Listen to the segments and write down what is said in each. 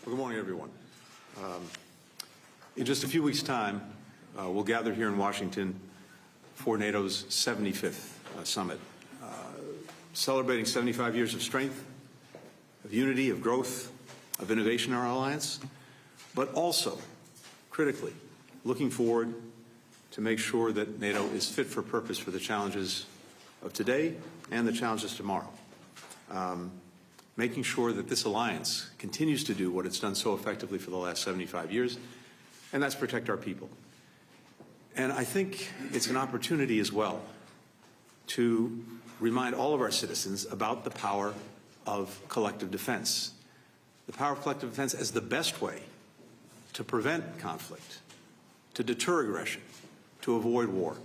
Well, good morning, everyone. In just a few weeks' time, we'll gather here in Washington for NATO's 75th summit, celebrating 75 years of strength, of unity, of growth, of innovation in our alliance, but also, critically, looking forward to make sure that NATO is fit for purpose for the challenges of today and the challenges tomorrow. Making sure that this alliance continues to do what it's done so effectively for the last 75 years, and that's protect our people. And I think it's an opportunity as well to remind all of our citizens about the power of collective defense. The power of collective defense as the best way to prevent conflict, to deter aggression, to avoid war.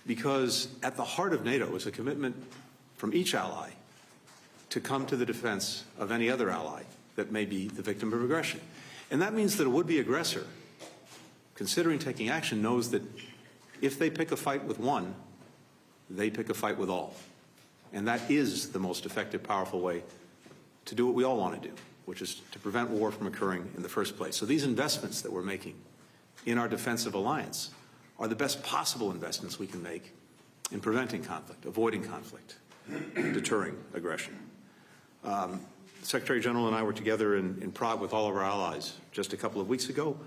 Because at the heart of NATO is a commitment from each ally to come to the defense of any other ally that may be the victim of aggression. And that means that a would-be aggressor, considering taking action, knows that if they pick a fight with one, they pick a fight with all. And that is the most effective, powerful way to do what we all want to do, which is to prevent war from occurring in the first place. So these investments that we're making in our defensive alliance are the best possible investments we can make in preventing conflict, avoiding conflict, deterring aggression. The Secretary General and I were together in Prague with all of our allies just a couple of weeks ago,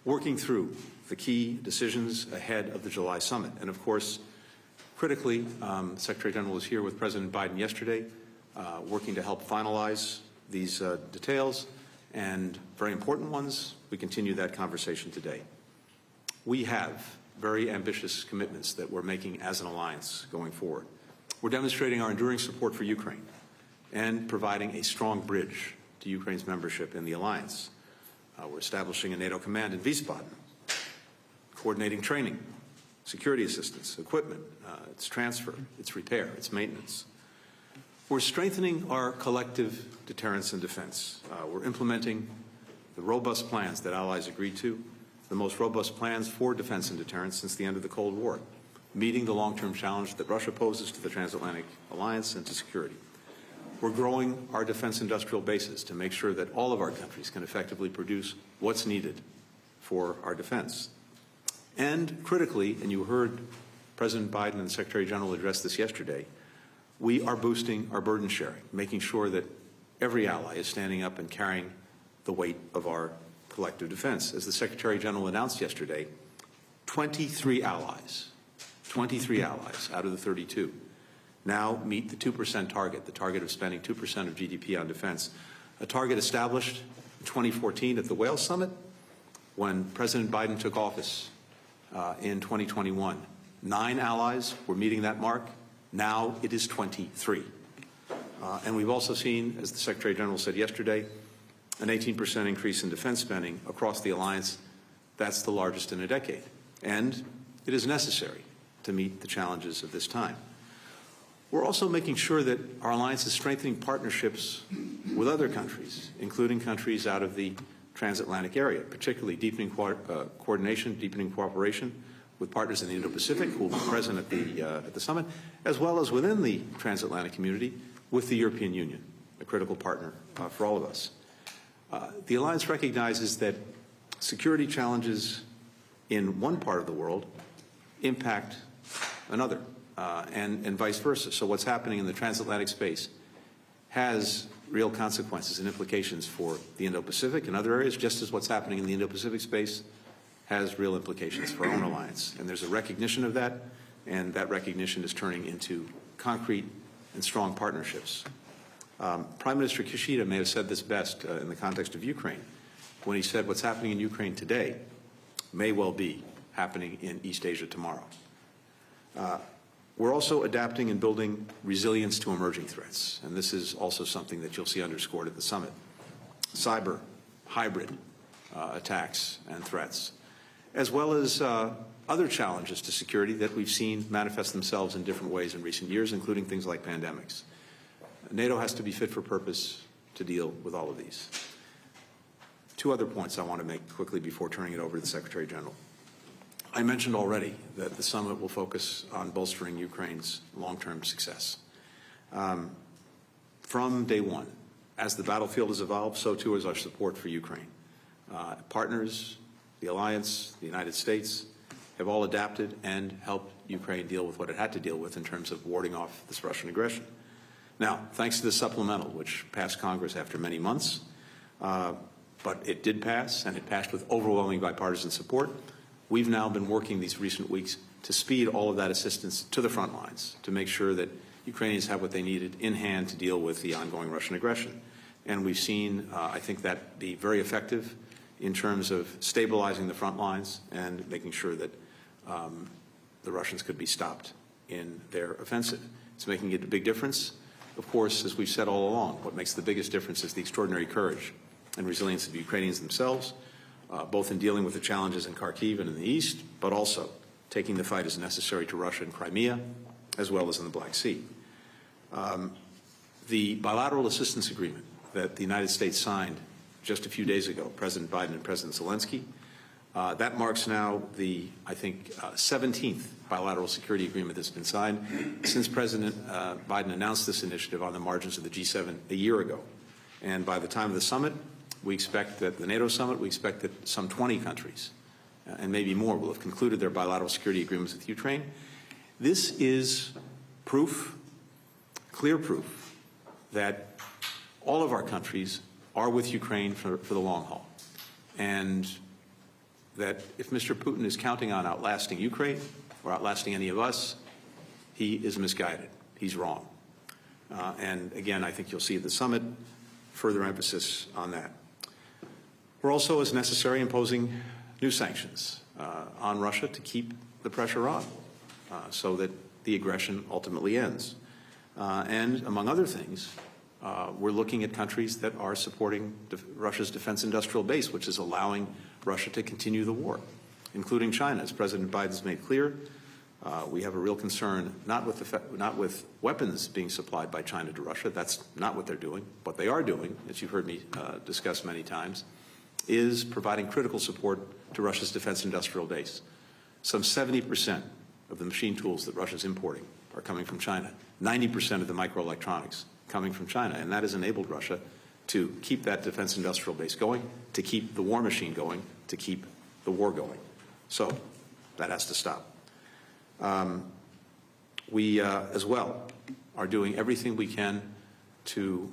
working through the key decisions ahead of the July summit. And of course, critically, the Secretary General was here with President Biden yesterday, working to help finalize these details, and very important ones. We continue that conversation today. We have very ambitious commitments that we're making as an alliance going forward. We're demonstrating our enduring support for Ukraine and providing a strong bridge to Ukraine's membership in the alliance. We're establishing a NATO command in Wiesbaden, coordinating training, security assistance, equipment, its transfer, its repair, its maintenance. We're strengthening our collective deterrence and defense. We're implementing the robust plans that allies agreed to, the most robust plans for defense and deterrence since the end of the Cold War, meeting the long-term challenge that Russia poses to the transatlantic alliance and to security. We're growing our defense industrial bases to make sure that all of our countries can effectively produce what's needed for our defense. And critically, and you heard President Biden and the Secretary General address this yesterday, we are boosting our burden sharing, making sure that every ally is standing up and carrying the weight of our collective defense. As the Secretary General announced yesterday, 23 allies out of the 32 now meet the 2% target, the target of spending 2% of GDP on defense, a target established in 2014 at the Wales Summit when President Biden took office in 2021. 9 allies were meeting that mark. Now it is 23. And we've also seen, as the Secretary General said yesterday, an 18% increase in defense spending across the alliance. That's the largest in a decade. And it is necessary to meet the challenges of this time. We're also making sure that our alliance is strengthening partnerships with other countries, including countries out of the transatlantic area, particularly deepening coordination, deepening cooperation with partners in the Indo-Pacific who will be present at the summit, as well as within the transatlantic community with the European Union, a critical partner for all of us. The alliance recognizes that security challenges in one part of the world impact another, and vice versa. So what's happening in the transatlantic space has real consequences and implications for the Indo-Pacific and other areas, just as what's happening in the Indo-Pacific space has real implications for our own alliance. And there's a recognition of that, and that recognition is turning into concrete and strong partnerships. Prime Minister Kishida may have said this best in the context of Ukraine, when he said what's happening in Ukraine today may well be happening in East Asia tomorrow. We're also adapting and building resilience to emerging threats, and this is also something that you'll see underscored at the summit. Cyber, hybrid attacks and threats, as well as other challenges to security that we've seen manifest themselves in different ways in recent years, including things like pandemics. NATO has to be fit for purpose to deal with all of these. 2 other points I want to make quickly before turning it over to the Secretary General. I mentioned already that the summit will focus on bolstering Ukraine's long-term success. From day one, as the battlefield has evolved, so too is our support for Ukraine. Partners, the alliance, the United States, have all adapted and helped Ukraine deal with what it had to deal with in terms of warding off this Russian aggression. Now, thanks to the supplemental, which passed Congress after many months, but it did pass, and it passed with overwhelming bipartisan support, we've now been working these recent weeks to speed all of that assistance to the front lines, to make sure that Ukrainians have what they needed in hand to deal with the ongoing Russian aggression. And we've seen, I think, that be very effective in terms of stabilizing the front lines and making sure that the Russians could be stopped in their offensive. It's making a big difference. Of course, as we've said all along, what makes the biggest difference is the extraordinary courage and resilience of the Ukrainians themselves, both in dealing with the challenges in Kharkiv and in the east, but also taking the fight as necessary to Russia in Crimea, as well as in the Black Sea. The bilateral assistance agreement that the United States signed just a few days ago, President Biden and President Zelensky, that marks now the, I think, 17th bilateral security agreement that's been signed since President Biden announced this initiative on the margins of the G7 a year ago. And by the time of the summit, we expect that the NATO summit, we expect that some 20 countries and maybe more will have concluded their bilateral security agreements with Ukraine. This is proof, clear proof, that all of our countries are with Ukraine for the long haul. And that if Mr. Putin is counting on outlasting Ukraine or outlasting any of us, he is misguided. He's wrong. And again, I think you'll see at the summit further emphasis on that. We're also, as necessary, imposing new sanctions on Russia to keep the pressure on so that the aggression ultimately ends. And among other things, we're looking at countries that are supporting Russia's defense industrial base, which is allowing Russia to continue the war, including China. As President Biden's made clear, we have a real concern not with weapons being supplied by China to Russia. That's not what they're doing. What they are doing, as you've heard me discuss many times, is providing critical support to Russia's defense industrial base. Some 70% of the machine tools that Russia's importing are coming from China. 90% of the microelectronics coming from China, and that has enabled Russia to keep that defense industrial base going, to keep the war machine going, to keep the war going. So that has to stop. We, as well, are doing everything we can to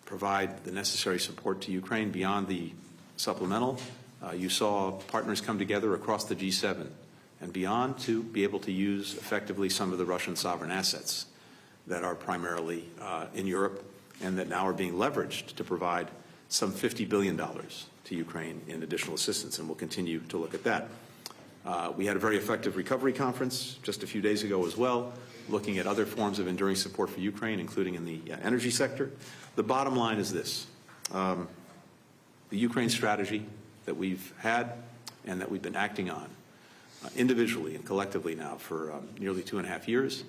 provide the necessary support to Ukraine beyond the supplemental. You saw partners come together across the G7 and beyond to be able to use effectively some of the Russian sovereign assets that are primarily in Europe and that now are being leveraged to provide some $50 billion to Ukraine in additional assistance, and we'll continue to look at that. We had a very effective recovery conference just a few days ago as well, looking at other forms of enduring support for Ukraine, including in the energy sector. The bottom line is this. The Ukraine strategy that we've had and that we've been acting on individually and collectively now for nearly 2.5 years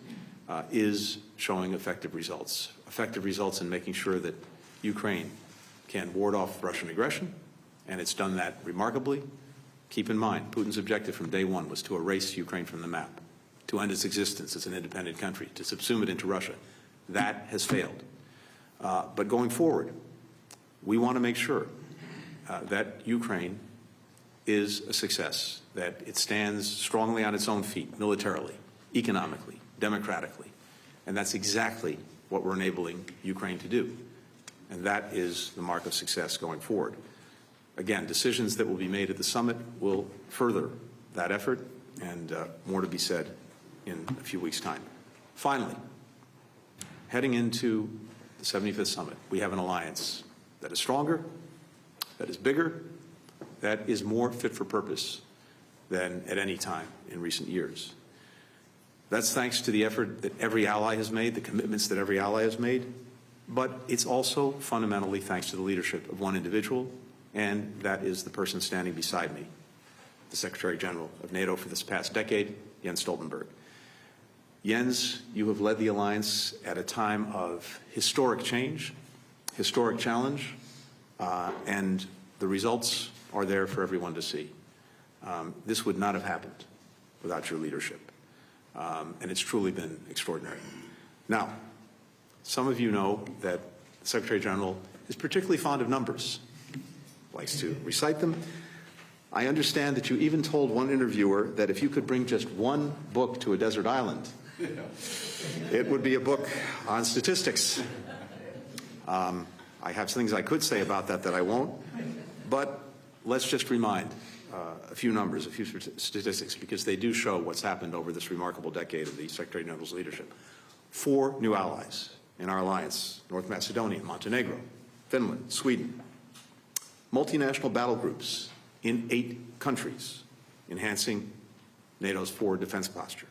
is showing effective results in making sure that Ukraine can ward off Russian aggression, and it's done that remarkably. Keep in mind, Putin's objective from day one was to erase Ukraine from the map, to end its existence as an independent country, to subsume it into Russia. That has failed. But going forward, we want to make sure that Ukraine is a success, that it stands strongly on its own feet, militarily, economically, democratically. And that's exactly what we're enabling Ukraine to do. And that is the mark of success going forward. Again, decisions that will be made at the summit will further that effort, and more to be said in a few weeks' time. Finally, heading into the 75th summit, we have an alliance that is stronger, that is bigger, that is more fit for purpose than at any time in recent years. That's thanks to the effort that every ally has made, the commitments that every ally has made, but it's also fundamentally thanks to the leadership of one individual, and that is the person standing beside me, the Secretary General of NATO for this past decade, Jens Stoltenberg. Jens, you have led the alliance at a time of historic change, historic challenge, and the results are there for everyone to see. This would not have happened without your leadership, and it's truly been extraordinary. Now, some of you know that the Secretary General is particularly fond of numbers, likes to recite them. I understand that you even told one interviewer that if you could bring just one book to a desert island, it would be a book on statistics. I have things I could say about that I won't, but let's just remind a few numbers, a few statistics, because they do show what's happened over this remarkable decade of the Secretary General's leadership. 4 new allies in our alliance: North Macedonia, Montenegro, Finland, Sweden. Multinational battle groups in 8 countries, enhancing NATO's forward defense posture.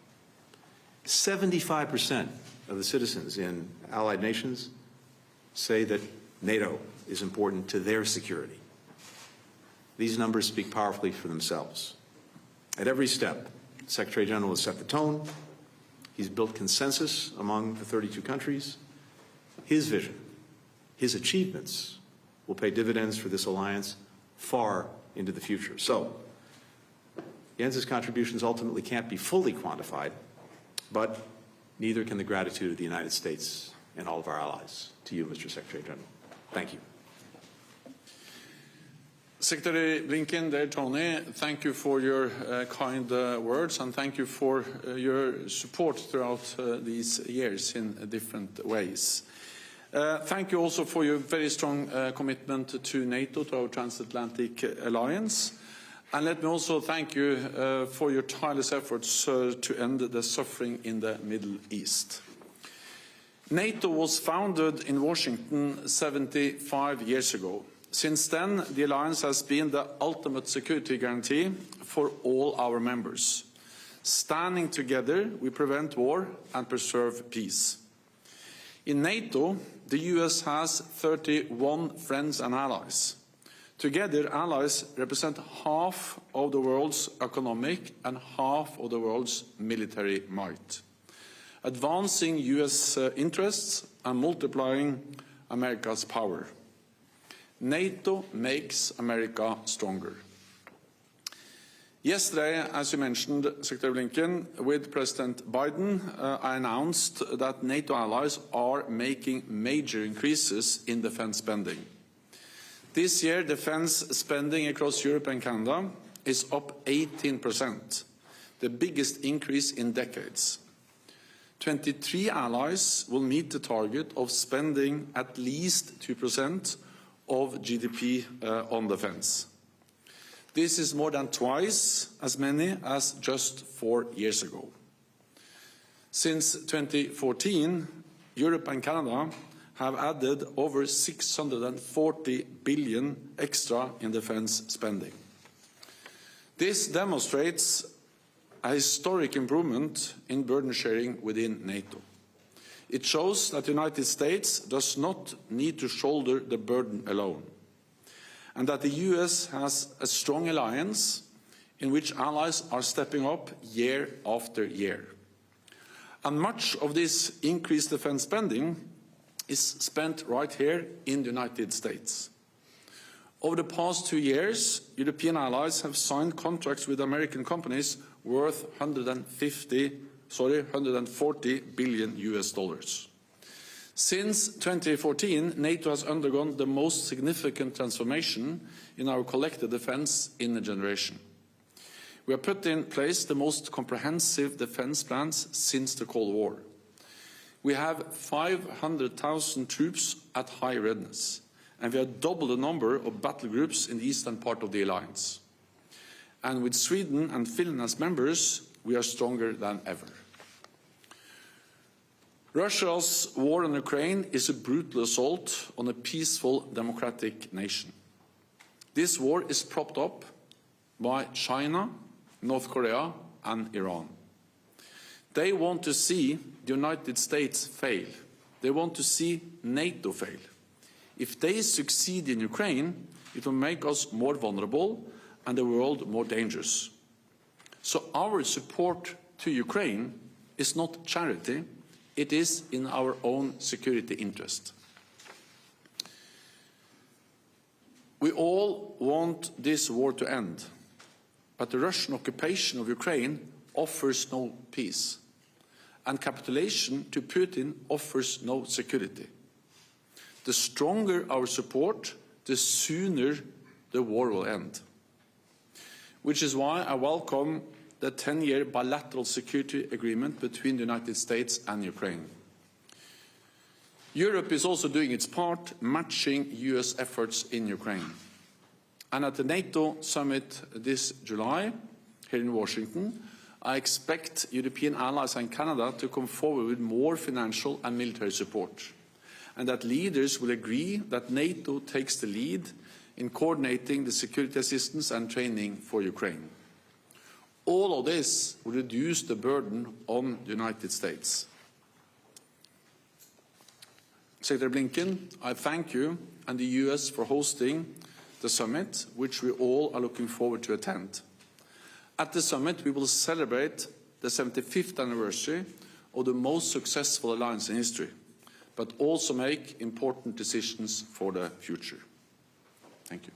75% of the citizens in allied nations say that NATO is important to their security. These numbers speak powerfully for themselves. At every step, the Secretary General has set the tone. He's built consensus among the 32 countries. His vision, his achievements will pay dividends for this alliance far into the future. So, Jens's contributions ultimately can't be fully quantified, but neither can the gratitude of the United States and all of our allies. To you, Mr. Secretary General. Thank you. Secretary Blinken, dear Tony, thank you for your kind words, and thank you for your support throughout these years in different ways. Thank you also for your very strong commitment to NATO, to our transatlantic alliance. And let me also thank you for your tireless efforts to end the suffering in the Middle East. NATO was founded in Washington 75 years ago. Since then, the alliance has been the ultimate security guarantee for all our members. Standing together, we prevent war and preserve peace. In NATO, the US has 31 friends and allies. Together, allies represent half of the world's economic and half of the world's military might, advancing US interests and multiplying America's power. NATO makes America stronger. Yesterday, as you mentioned, Secretary Blinken, with President Biden, I announced that NATO allies are making major increases in defense spending. This year, defense spending across Europe and Canada is up 18%, the biggest increase in decades. 23 allies will meet the target of spending at least 2% of GDP on defense. This is more than twice as many as just 4 years ago. Since 2014, Europe and Canada have added over 640 billion extra in defense spending. This demonstrates a historic improvement in burden sharing within NATO. It shows that the United States does not need to shoulder the burden alone, and that the US has a strong alliance in which allies are stepping up year after year. And much of this increased defense spending is spent right here in the United States. Over the past 2 years, European allies have signed contracts with American companies worth 140 billion US dollars. Since 2014, NATO has undergone the most significant transformation in our collective defense in a generation. We have put in place the most comprehensive defense plans since the Cold War. We have 500,000 troops at high readiness, and we have doubled the number of battle groups in the eastern part of the alliance. And with Sweden and Finland as members, we are stronger than ever. Russia's war on Ukraine is a brutal assault on a peaceful democratic nation. This war is propped up by China, North Korea, and Iran. They want to see the United States fail. They want to see NATO fail. If they succeed in Ukraine, it will make us more vulnerable and the world more dangerous. So our support to Ukraine is not charity, it is in our own security interest. We all want this war to end, but the Russian occupation of Ukraine offers no peace, and capitulation to Putin offers no security. The stronger our support, the sooner the war will end. Which is why I welcome the 10-year bilateral security agreement between the United States and Ukraine. Europe is also doing its part, matching US efforts in Ukraine. And at the NATO summit this July, here in Washington, I expect European allies and Canada to come forward with more financial and military support, and that leaders will agree that NATO takes the lead in coordinating the security assistance and training for Ukraine. All of this will reduce the burden on the United States. Secretary Blinken, I thank you and the US for hosting the summit, which we all are looking forward to attend. At the summit, we will celebrate the 75th anniversary of the most successful alliance in history, but also make important decisions for the future. Thank you.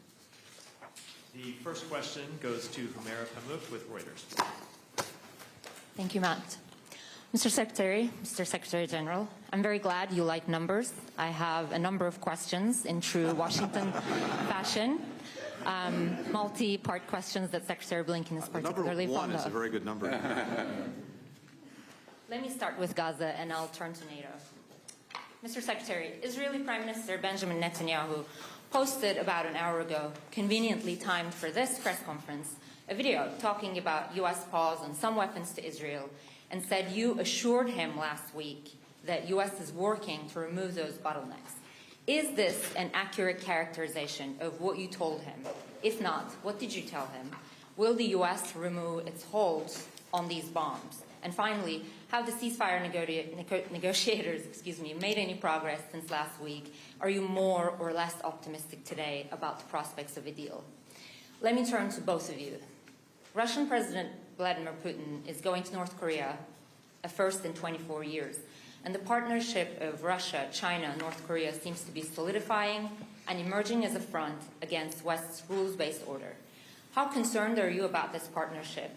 The first question goes to Humaira Pamuk with Reuters. Thank you, Matt. Mr. Secretary General, I'm very glad you like numbers. I have a number of questions in true Washington fashion. Multi-part questions that Secretary Blinken is particularly number one fond of. is a very good number. Let me start with Gaza, and I'll turn to NATO. Mr. Secretary, Israeli Prime Minister Benjamin Netanyahu posted about an hour ago, conveniently timed for this press conference, a video talking about U.S. pause on some weapons to Israel, and said you assured him last week that U.S. is working to remove those bottlenecks. Is this an accurate characterization of what you told him? If not, what did you tell him? Will the U.S. remove its hold on these bombs? And finally, have the ceasefire negotiators made any progress since last week? Are you more or less optimistic today about the prospects of a deal? Let me turn to both of you. Russian President Vladimir Putin is going to North Korea, a first in 24 years. And the partnership of Russia, China, and North Korea seems to be solidifying and emerging as a front against West's rules-based order. How concerned are you about this partnership?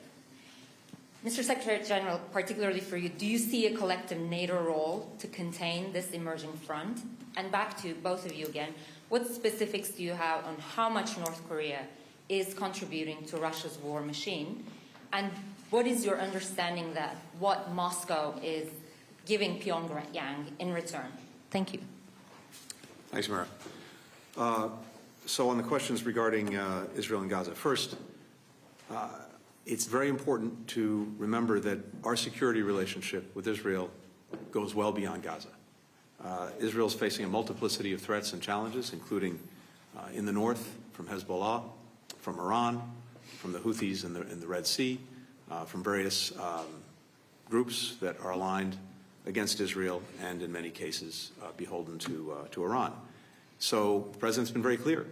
Mr. Secretary General, particularly for you, do you see a collective NATO role to contain this emerging front? And back to both of you again, what specifics do you have on how much North Korea is contributing to Russia's war machine? And what is your understanding that what Moscow is giving Pyongyang in return? Thank you. Thanks, Mara. So on the questions regarding Israel and Gaza, first, it's very important to remember that our security relationship with Israel goes well beyond Gaza. Israel is facing a multiplicity of threats and challenges, including in the north from Hezbollah, from Iran, from the Houthis in the Red Sea, from various groups that are aligned against Israel and, in many cases, beholden to Iran. So the President's been very clear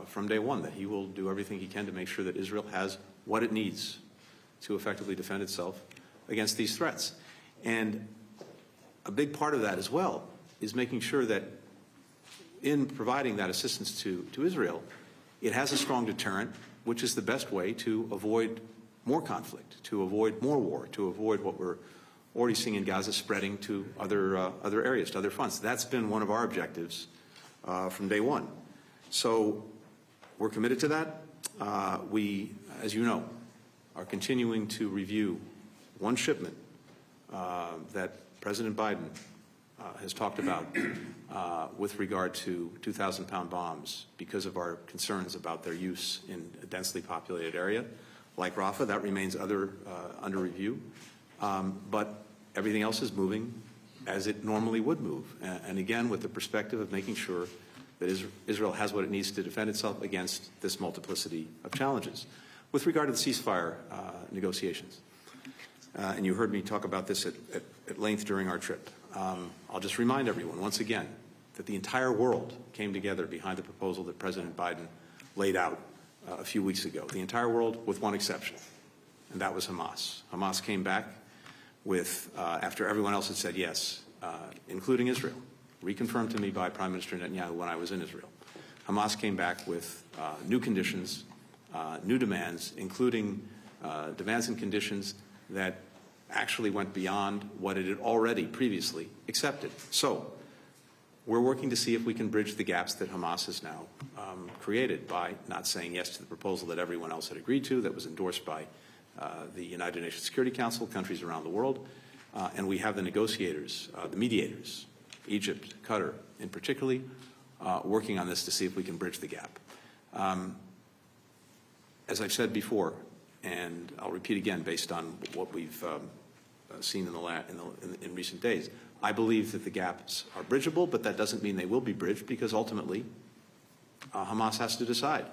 from day one that he will do everything he can to make sure that Israel has what it needs to effectively defend itself against these threats. And a big part of that as well is making sure that in providing that assistance to Israel, it has a strong deterrent, which is the best way to avoid more conflict, to avoid more war, to avoid what we're already seeing in Gaza spreading to other areas, to other fronts. That's been one of our objectives from day one. So we're committed to that. We, as you know, are continuing to review one shipment that President Biden has talked about with regard to 2,000-pound bombs because of our concerns about their use in a densely populated area like Rafah. That remains under review. But everything else is moving as it normally would move. And again, with the perspective of making sure that Israel has what it needs to defend itself against this multiplicity of challenges. With regard to the ceasefire negotiations, and you heard me talk about this at length during our trip, I'll just remind everyone once again that the entire world came together behind the proposal that President Biden laid out a few weeks ago. The entire world, with one exception, and that was Hamas. Hamas came back with, after everyone else had said yes, including Israel, reconfirmed to me by Prime Minister Netanyahu when I was in Israel. Hamas came back with new conditions, new demands, including demands and conditions that actually went beyond what it had already previously accepted. So we're working to see if we can bridge the gaps that Hamas has now created by not saying yes to the proposal that everyone else had agreed to, that was endorsed by the United Nations Security Council, countries around the world. And we have the negotiators, the mediators, Egypt, Qatar in particular, working on this to see if we can bridge the gap. As I've said before, and I'll repeat again based on what we've seen in recent days, I believe that the gaps are bridgeable, but that doesn't mean they will be bridged because ultimately Hamas has to decide.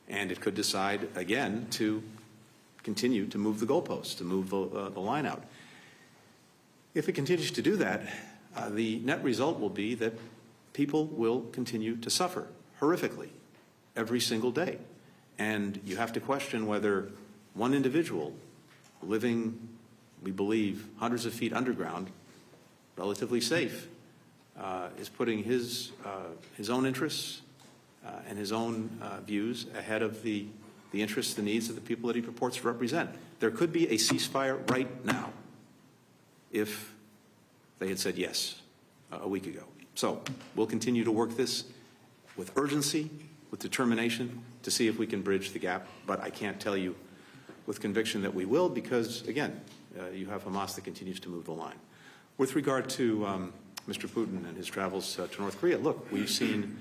And it could decide again to continue to move the goalposts, to move the line out. If it continues to do that, the net result will be that people will continue to suffer horrifically every single day. And you have to question whether one individual living, we believe, hundreds of feet underground, relatively safe, is putting his own interests and his own views ahead of the interests, the needs of the people that he purports to represent. There could be a ceasefire right now if they had said yes a week ago. So we'll continue to work this with urgency, with determination, to see if we can bridge the gap. But I can't tell you with conviction that we will because, again, you have Hamas that continues to move the line. With regard to Mr. Putin and his travels to North Korea, look, we've seen,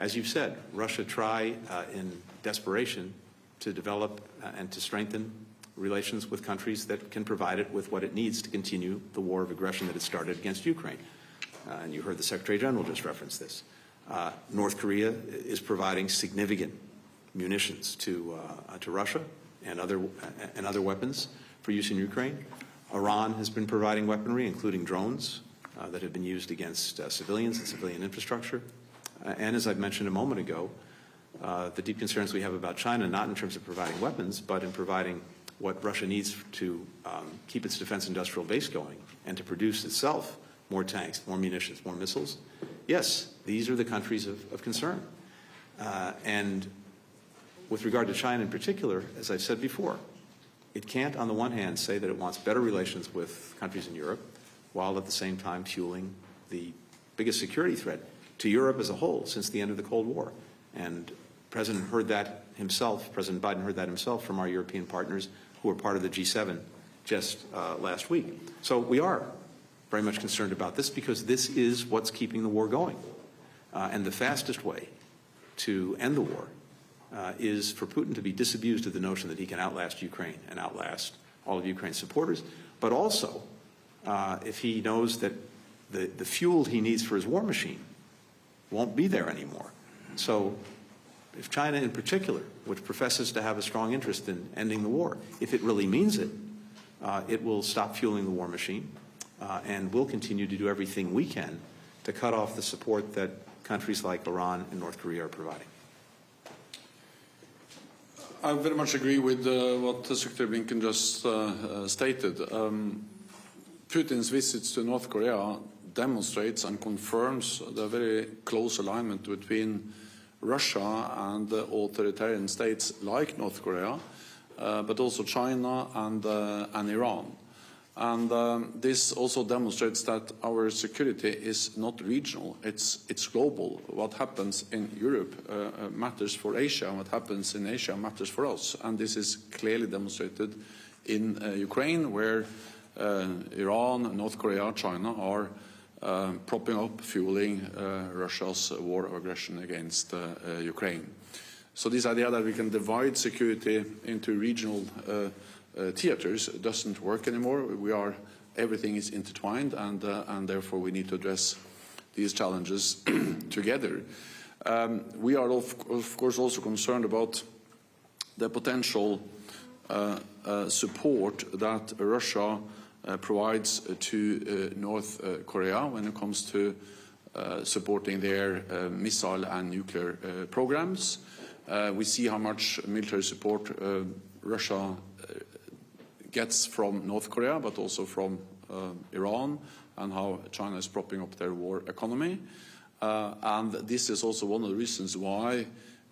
as you've said, Russia try in desperation to develop and to strengthen relations with countries that can provide it with what it needs to continue the war of aggression that it started against Ukraine. And you heard the Secretary General just reference this. North Korea is providing significant munitions to Russia and other weapons for use in Ukraine. Iran has been providing weaponry, including drones, that have been used against civilians and civilian infrastructure. And as I mentioned a moment ago, the deep concerns we have about China, not in terms of providing weapons, but in providing what Russia needs to keep its defense industrial base going and to produce itself more tanks, more munitions, more missiles. Yes, these are the countries of concern. And with regard to China in particular, as I've said before, it can't, on the one hand, say that it wants better relations with countries in Europe, while at the same time fueling the biggest security threat to Europe as a whole since the end of the Cold War. And President Biden heard that himself from our European partners who are part of the G7 just last week. So we are very much concerned about this because this is what's keeping the war going. And the fastest way to end the war is for Putin to be disabused of the notion that he can outlast Ukraine and outlast all of Ukraine's supporters, but also if he knows that the fuel he needs for his war machine won't be there anymore. So if China in particular, which professes to have a strong interest in ending the war, if it really means it, it will stop fueling the war machine and we'll continue to do everything we can to cut off the support that countries like Iran and North Korea are providing. I very much agree with what Secretary Blinken just stated. Putin's visits to North Korea demonstrates and confirms the very close alignment between Russia and authoritarian states like North Korea, but also China and Iran. And this also demonstrates that our security is not regional, it's global. What happens in Europe matters for Asia, and what happens in Asia matters for us. And this is clearly demonstrated in Ukraine, where Iran, North Korea, China are propping up, fueling Russia's war of aggression against Ukraine. So this idea that we can divide security into regional theaters doesn't work anymore. Everything is intertwined, and therefore we need to address these challenges together. We are of course also concerned about the potential support that Russia provides to North Korea when it comes to supporting their missile and nuclear programs. We see how much military support Russia gets from North Korea, but also from Iran, and how China is propping up their war economy. And this is also one of the reasons why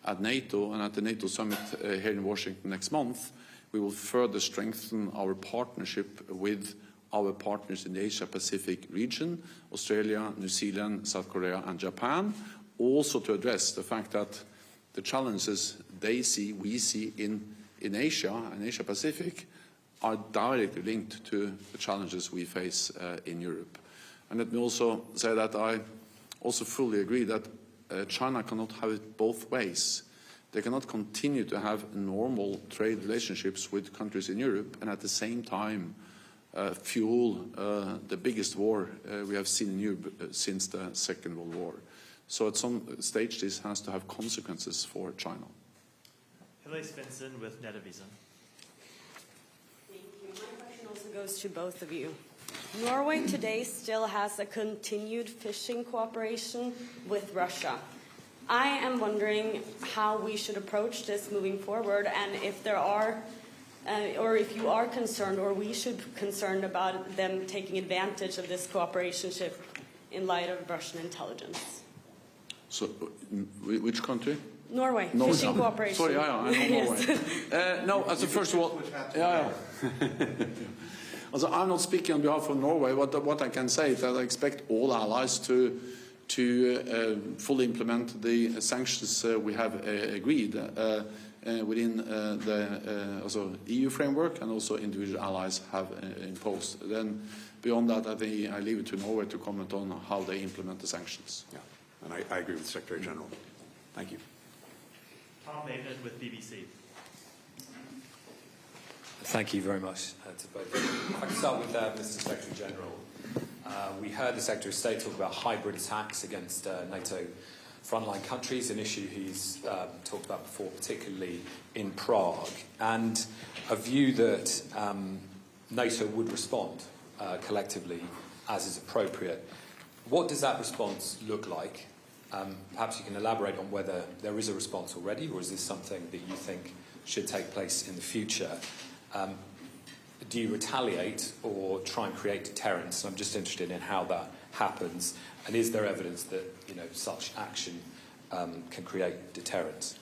at NATO and at the NATO summit here in Washington next month, we will further strengthen our partnership with our partners in the Asia-Pacific region, Australia, New Zealand, South Korea and Japan, also to address the fact that the challenges they see, we see in Asia and Asia-Pacific are directly linked to the challenges we face in Europe. And let me also say that I also fully agree that China cannot have it both ways. They cannot continue to have normal trade relationships with countries in Europe and at the same time fuel the biggest war we have seen in Europe since the Second World War. So at some stage this has to have consequences for China. Hilary Svensson with Netavisen. Thank you. My question also goes to both of you. Norway today still has a continued fishing cooperation with Russia. I am wondering how we should approach this moving forward, and if there are, or if you are concerned, or we should be concerned about them taking advantage of this cooperation in light of Russian intelligence. So, which country? Norway, No, fishing cooperation. Sorry, I know Norway. No, as a first of all, Also, I'm not speaking on behalf of Norway. What I can say is that I expect all allies to fully implement the sanctions we have agreed within the also EU framework, and also individual allies have imposed. Then beyond that, I think I leave it to Norway to comment on how they implement the sanctions. Yeah, and I agree with the Secretary General. Thank you. Tom Bateman with BBC. Thank you very much to both. If I can start with Mr. Secretary General. We heard the Secretary of State talk about hybrid attacks against NATO frontline countries, an issue he's talked about before, particularly in Prague, and a view that NATO would respond collectively as is appropriate. What does that response look like? Perhaps you can elaborate on whether there is a response already, or is this something that you think should take place in the future? Do you retaliate or try and create deterrence? I'm just interested in how that happens, and is there evidence that such action can create deterrence?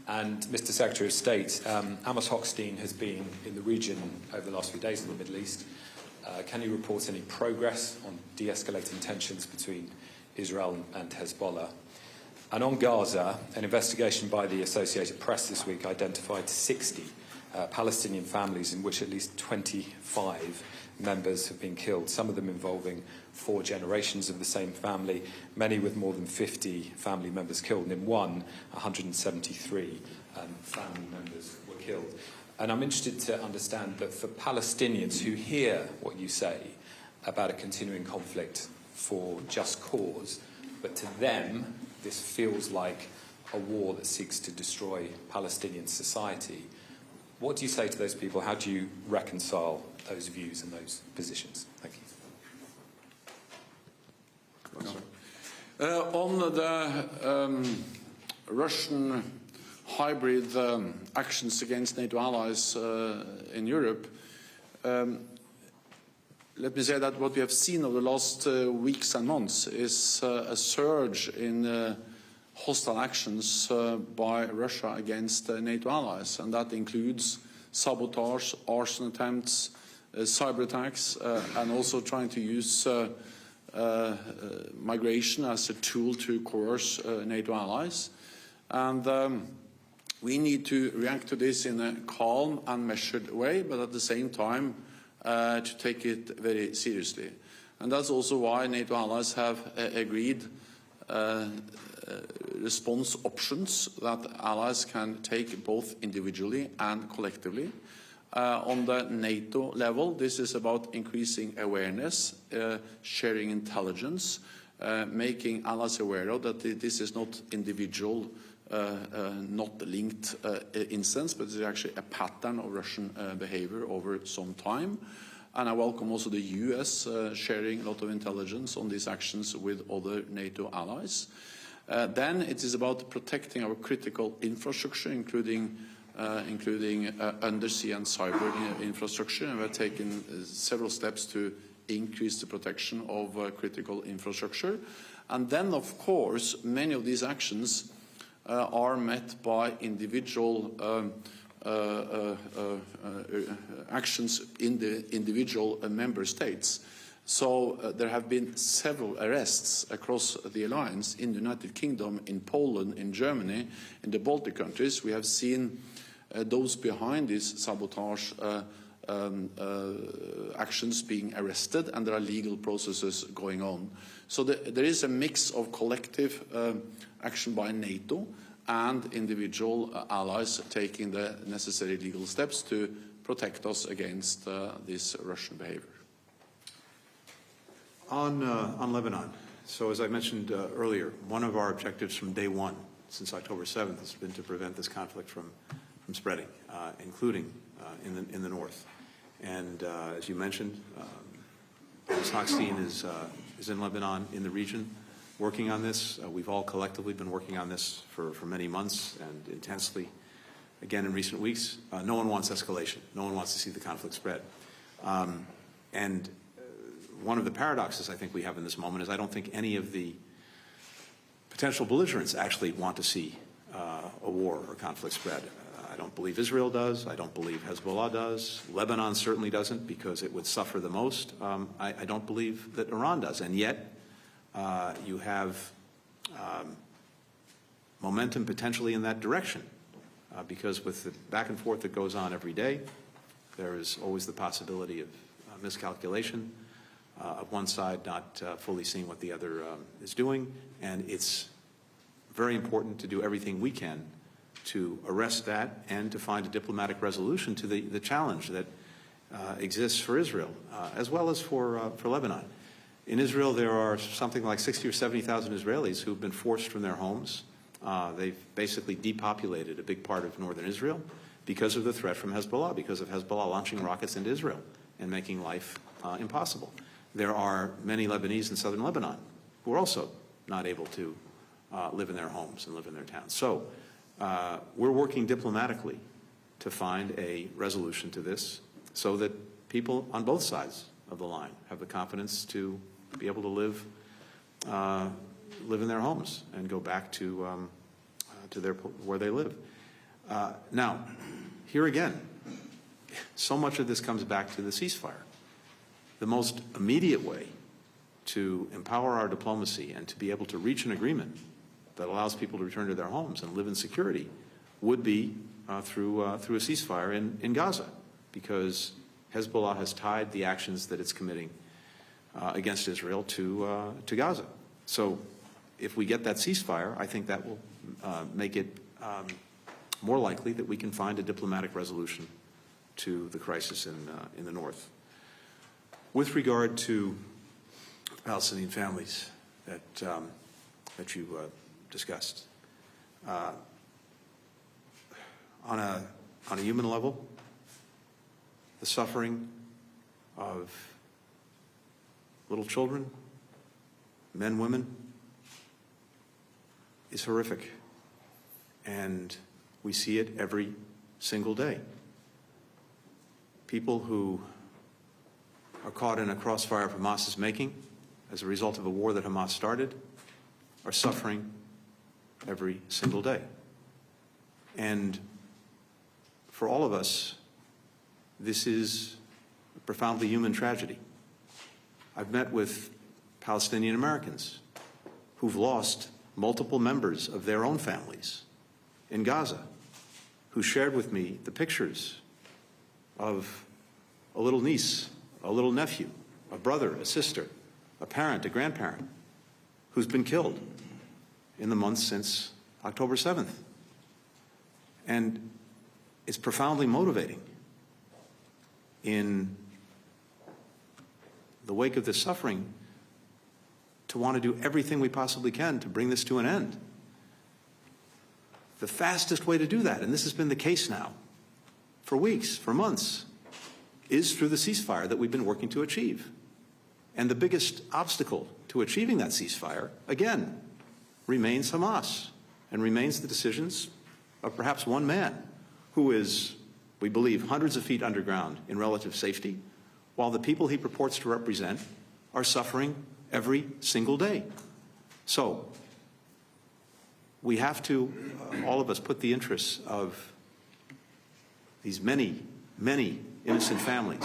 And Mr. Secretary of State, Amos Hochstein has been in the region over the last few days in the Middle East. Can you report any progress on de-escalating tensions between Israel and Hezbollah? And on Gaza, an investigation by the Associated Press this week identified 60 Palestinian families in which at least 25 members have been killed, some of them involving 4 generations of the same family, many with more than 50 family members killed, and in one, 173 family members were killed. And I'm interested to understand that for Palestinians who hear what you say about a continuing conflict for just cause, but to them this feels like a war that seeks to destroy Palestinian society, what do you say to those people? How do you reconcile those views and those positions? Thank you. On the Russian hybrid actions against NATO allies in Europe, let me say that what we have seen over the last weeks and months is a surge in hostile actions by Russia against NATO allies, and that includes sabotage, arson attempts, cyber attacks, and also trying to use migration as a tool to coerce NATO allies. And we need to react to this in a calm and measured way, but at the same time to take it very seriously. And that's also why NATO allies have agreed response options that allies can take both individually and collectively. On the NATO level, this is about increasing awareness, sharing intelligence, making allies aware of that this is not individual, not linked incidents, but it's actually a pattern of Russian behavior over some time. And I welcome also the US sharing a lot of intelligence on these actions with other NATO allies. Then it is about protecting our critical infrastructure, including undersea and cyber infrastructure, and we have taken several steps to increase the protection of critical infrastructure. And then, of course, many of these actions are met by individual actions in the individual member states. So there have been several arrests across the alliance in the United Kingdom, in Poland, in Germany, in the Baltic countries. We have seen those behind these sabotage actions being arrested, and there are legal processes going on. So there is a mix of collective action by NATO and individual allies taking the necessary legal steps to protect us against this Russian behavior. On Lebanon, so as I mentioned earlier, one of our objectives from day one, since October 7th, has been to prevent this conflict from spreading, including in the north. And as you mentioned, Ms. Hochstein is in Lebanon, in the region, working on this. We've all collectively been working on this for many months and intensely, again, in recent weeks. No one wants escalation. No one wants to see the conflict spread. And one of the paradoxes I think we have in this moment is I don't think any of the potential belligerents actually want to see a war or conflict spread. I don't believe Israel does. I don't believe Hezbollah does. Lebanon certainly doesn't, because it would suffer the most. I don't believe that Iran does. And yet you have momentum potentially in that direction, because with the back and forth that goes on every day, there is always the possibility of miscalculation, of one side not fully seeing what the other is doing. And it's very important to do everything we can to arrest that and to find a diplomatic resolution to the challenge that exists for Israel, as well as for Lebanon. In Israel, there are something like 60 or 70,000 Israelis who've been forced from their homes. They've basically depopulated a big part of northern Israel because of the threat from Hezbollah, because of Hezbollah launching rockets into Israel and making life impossible. There are many Lebanese in southern Lebanon who are also not able to live in their homes and live in their towns. So we're working diplomatically to find a resolution to this so that people on both sides of the line have the confidence to be able to live in their homes and go back to where they live. Now, here again, so much of this comes back to the ceasefire. The most immediate way to empower our diplomacy and to be able to reach an agreement that allows people to return to their homes and live in security would be through a ceasefire in Gaza, because Hezbollah has tied the actions that it's committing against Israel to Gaza. So if we get that ceasefire, I think that will make it more likely that we can find a diplomatic resolution to the crisis in the north. With regard to Palestinian families that you discussed, on a human level, the suffering of little children, men, women, is horrific, and we see it every single day. People who are caught in a crossfire of Hamas's making as a result of a war that Hamas started are suffering every single day. And for all of us, this is a profoundly human tragedy. I've met with Palestinian Americans who've lost multiple members of their own families in Gaza, who shared with me the pictures of a little niece, a little nephew, a brother, a sister, a parent, a grandparent, who's been killed in the months since October 7th. And it's profoundly motivating in the wake of this suffering to want to do everything we possibly can to bring this to an end. The fastest way to do that, and this has been the case now for weeks, for months, is through the ceasefire that we've been working to achieve. And the biggest obstacle to achieving that ceasefire, again, remains Hamas and remains the decisions of perhaps one man who is, we believe, hundreds of feet underground in relative safety, while the people he purports to represent are suffering every single day. So we have to, all of us, put the interests of these many, many innocent families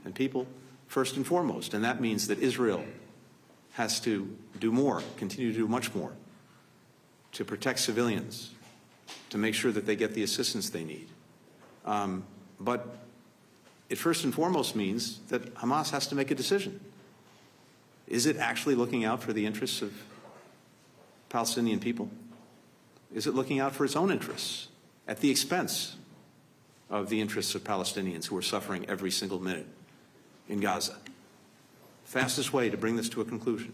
and people first and foremost. And that means that Israel has to do more, continue to do much more, to protect civilians, to make sure that they get the assistance they need. But it first and foremost means that Hamas has to make a decision. Is it actually looking out for the interests of Palestinian people? Is it looking out for its own interests at the expense of the interests of Palestinians who are suffering every single minute in Gaza? Fastest way to bring this to a conclusion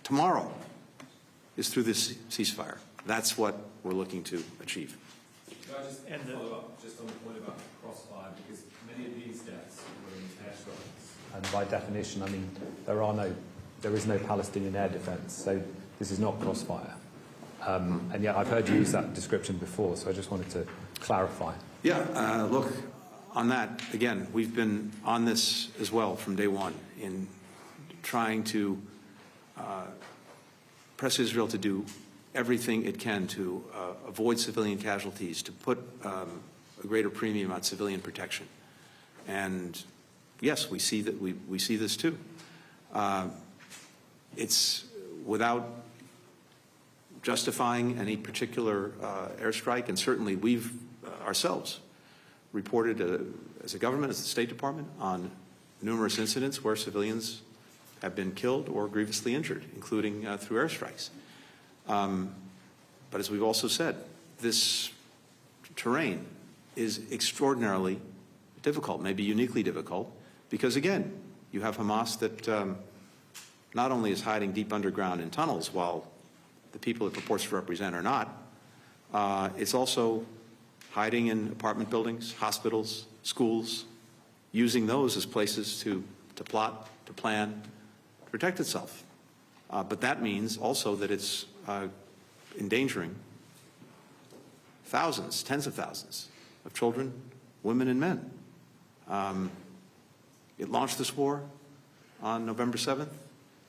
tomorrow is through this ceasefire. That's what we're looking to achieve. Can I just follow up just on the point about crossfire, because many of these deaths were in airstrikes. And by definition, I mean, there is no Palestinian air defence, so this is not crossfire. And yet I've heard you use that description before, so I just wanted to clarify. Yeah, look, on that, again, we've been on this as well from day one in trying to press Israel to do everything it can to avoid civilian casualties, to put a greater premium on civilian protection. And yes, we see that we see this too. It's without justifying any particular airstrike, and certainly we've ourselves reported as a government, as the State Department, on numerous incidents where civilians have been killed or grievously injured, including through airstrikes. But as we've also said, this terrain is extraordinarily difficult, maybe uniquely difficult, because again, you have Hamas that not only is hiding deep underground in tunnels while the people it purports to represent are not, it's also hiding in apartment buildings, hospitals, schools, using those as places to plot, to plan, to protect itself. But that means also that it's endangering thousands, tens of thousands of children, women, and men. It launched this war on November 7th.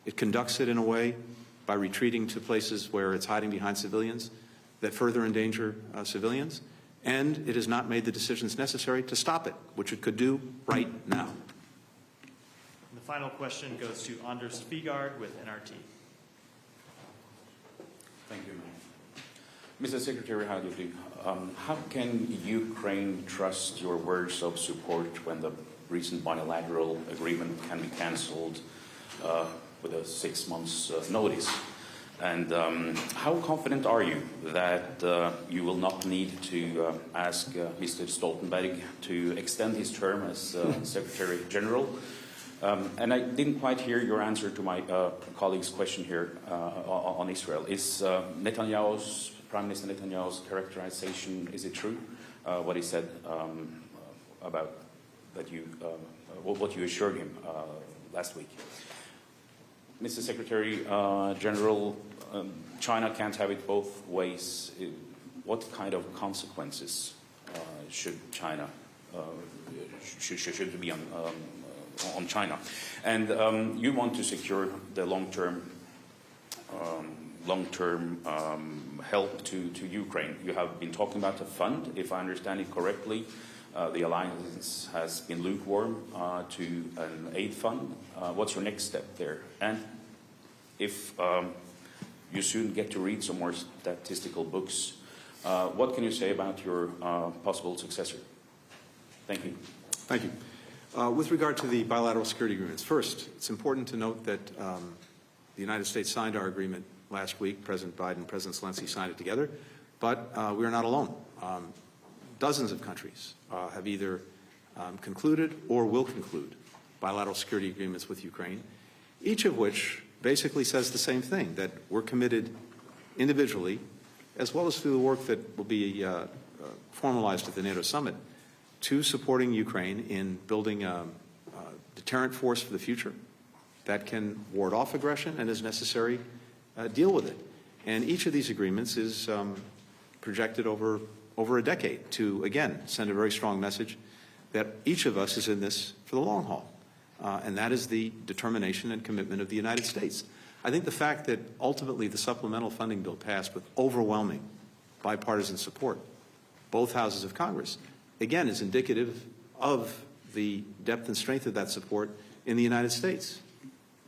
It conducts it in a way by retreating to places where it's hiding behind civilians that further endanger civilians. And it has not made the decisions necessary to stop it, which it could do right now. And the final question goes to Anders Figard with NRT. Thank you, Mr. Secretary, how do you do? How can Ukraine trust your words of support when the recent bilateral agreement can be cancelled with a 6 months notice? And how confident are you that you will not need to ask Mr. Stoltenberg to extend his term as Secretary General? And I didn't quite hear your answer to my colleague's question here on Israel. Is Netanyahu's, Prime Minister Netanyahu's characterization, is it true, what he said about that you, what you assured him last week? Mr. Secretary General, China can't have it both ways. What kind of consequences should China should be on China? And you want to secure the long-term help to Ukraine. You have been talking about a fund, if I understand it correctly. The alliance has been lukewarm to an aid fund. What's your next step there? And if you soon get to read some more statistical books, what can you say about your possible successor? Thank you. Thank you. With regard to the bilateral security agreements, first, it's important to note that the United States signed our agreement last week. President Biden and President Zelensky signed it together, but we are not alone. Dozens of countries have either concluded or will conclude bilateral security agreements with Ukraine, each of which basically says the same thing, that we're committed individually, as well as through the work that will be formalized at the NATO summit, to supporting Ukraine in building a deterrent force for the future that can ward off aggression and, as necessary, deal with it. And each of these agreements is projected over a decade to, again, send a very strong message that each of us is in this for the long haul. And that is the determination and commitment of the United States. I think the fact that ultimately the supplemental funding bill passed with overwhelming bipartisan support, both houses of Congress, again, is indicative of the depth and strength of that support in the United States.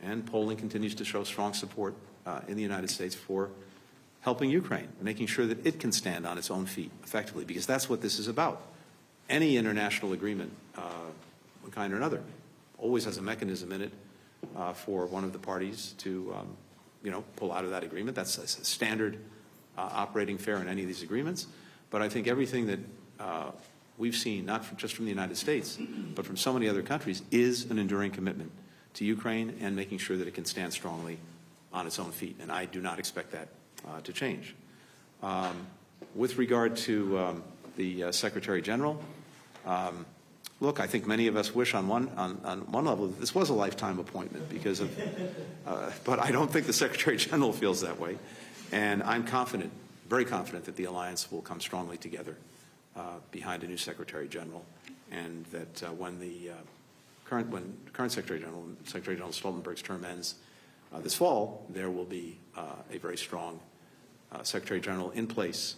And Poland continues to show strong support in the United States for helping Ukraine, making sure that it can stand on its own feet effectively, because that's what this is about. Any international agreement, one kind or another, always has a mechanism in it for one of the parties to, pull out of that agreement. That's a standard operating fare in any of these agreements. But I think everything that we've seen, not just from the United States, but from so many other countries, is an enduring commitment to Ukraine and making sure that it can stand strongly on its own feet. And I do not expect that to change. With regard to the Secretary General, look, I think many of us wish on one level that this was a lifetime appointment because of, but I don't think the Secretary General feels that way. And I'm confident, very confident, that the alliance will come strongly together behind a new Secretary General, and that when the current Secretary General Stoltenberg's term ends this fall, there will be a very strong Secretary General in place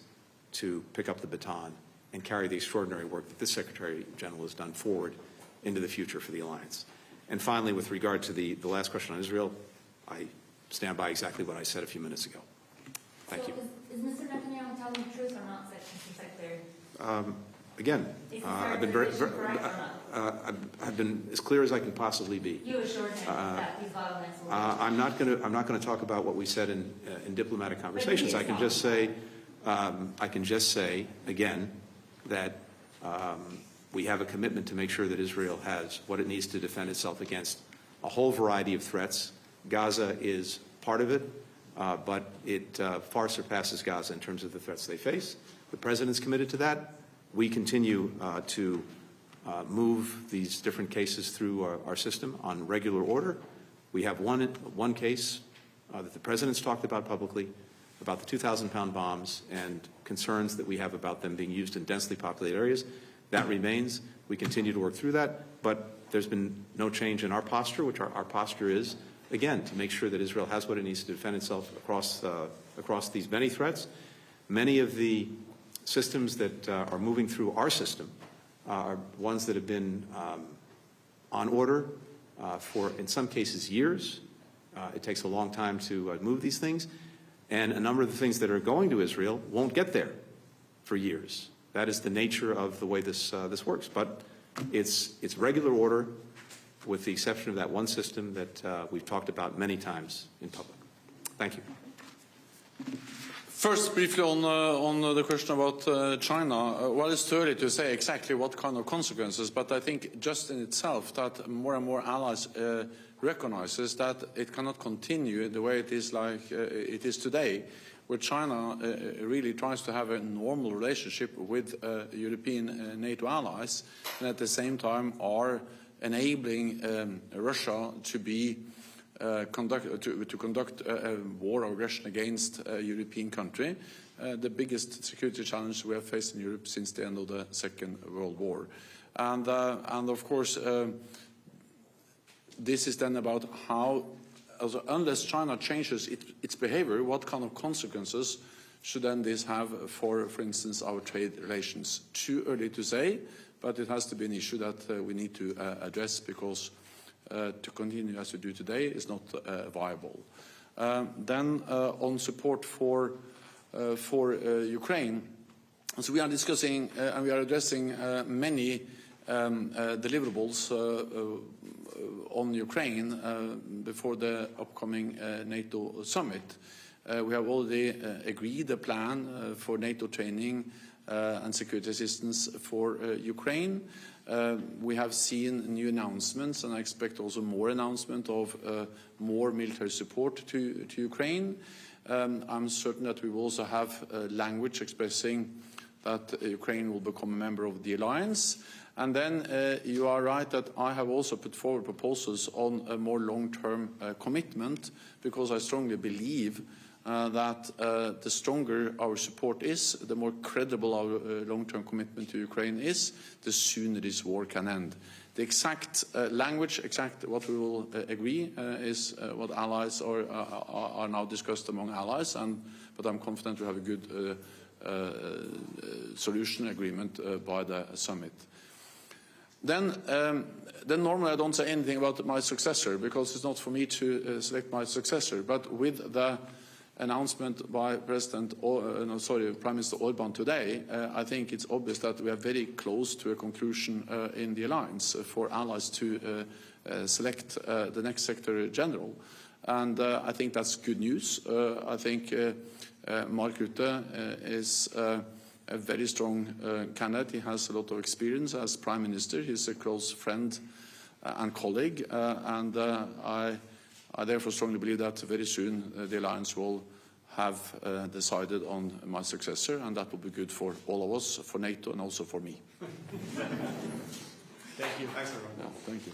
to pick up the baton and carry the extraordinary work that this Secretary General has done forward into the future for the alliance. And finally, with regard to the last question on Israel, I stand by exactly what I said a few minutes ago. Thank you. Is Mr. Netanyahu telling the truth or not, Mr. Secretary? Again, I've been as clear as I can possibly be. You assured him that these bottlenecks will I'm not going to talk about what we said in diplomatic conversations. I can just say again that we have a commitment to make sure that Israel has what it needs to defend itself against a whole variety of threats. Gaza is part of it, but it far surpasses Gaza in terms of the threats they face. The President's committed to that. We continue to move these different cases through our system on regular order. We have one case that the President's talked about publicly, about the 2,000-pound bombs and concerns that we have about them being used in densely populated areas. That remains. We continue to work through that, but there's been no change in our posture, which our posture is, again, to make sure that Israel has what it needs to defend itself across these many threats. Many of the systems that are moving through our system are ones that have been on order for, in some cases, years. It takes a long time to move these things. And a number of the things that are going to Israel won't get there for years. That is the nature of the way this works. But it's regular order, with the exception of that one system that we've talked about many times in public. Thank you. First, briefly on the question about China. Well, it's too early to say exactly what kind of consequences, but I think just in itself that more and more allies recognizes that it cannot continue the way it is like it is today, where China really tries to have a normal relationship with European NATO allies, and at the same time are enabling Russia to be conduct a war of aggression against a European country, the biggest security challenge we have faced in Europe since the end of the Second World War. And of course, this is then about how, unless China changes its behavior, what kind of consequences should then this have for instance, our trade relations? Too early to say, but it has to be an issue that we need to address, because to continue as we do today is not viable. Then on support for Ukraine, so we are discussing and we are addressing many deliverables on Ukraine before the upcoming NATO summit. We have already agreed a plan for NATO training and security assistance for Ukraine. We have seen new announcements, and I expect also more announcement of more military support to Ukraine. I'm certain that we will also have language expressing that Ukraine will become a member of the alliance. And then you are right that I have also put forward proposals on a more long-term commitment, because I strongly believe that the stronger our support is, the more credible our long-term commitment to Ukraine is, the sooner this war can end. The exact language, exact what we will agree is what allies are now discussed among allies, but I'm confident we have a good solution agreement by the summit. Then normally I don't say anything about my successor because it's not for me to select my successor. But with the announcement by Prime Minister Orban today, I think it's obvious that we are very close to a conclusion in the alliance for allies to select the next Secretary General. And I think that's good news. I think Mark Rutte is a very strong candidate. He has a lot of experience as Prime Minister. He's a close friend and colleague. And I therefore strongly believe that very soon the alliance will have decided on my successor, and that will be good for all of us, for NATO, and also for me. Thank you. Yeah, thank you.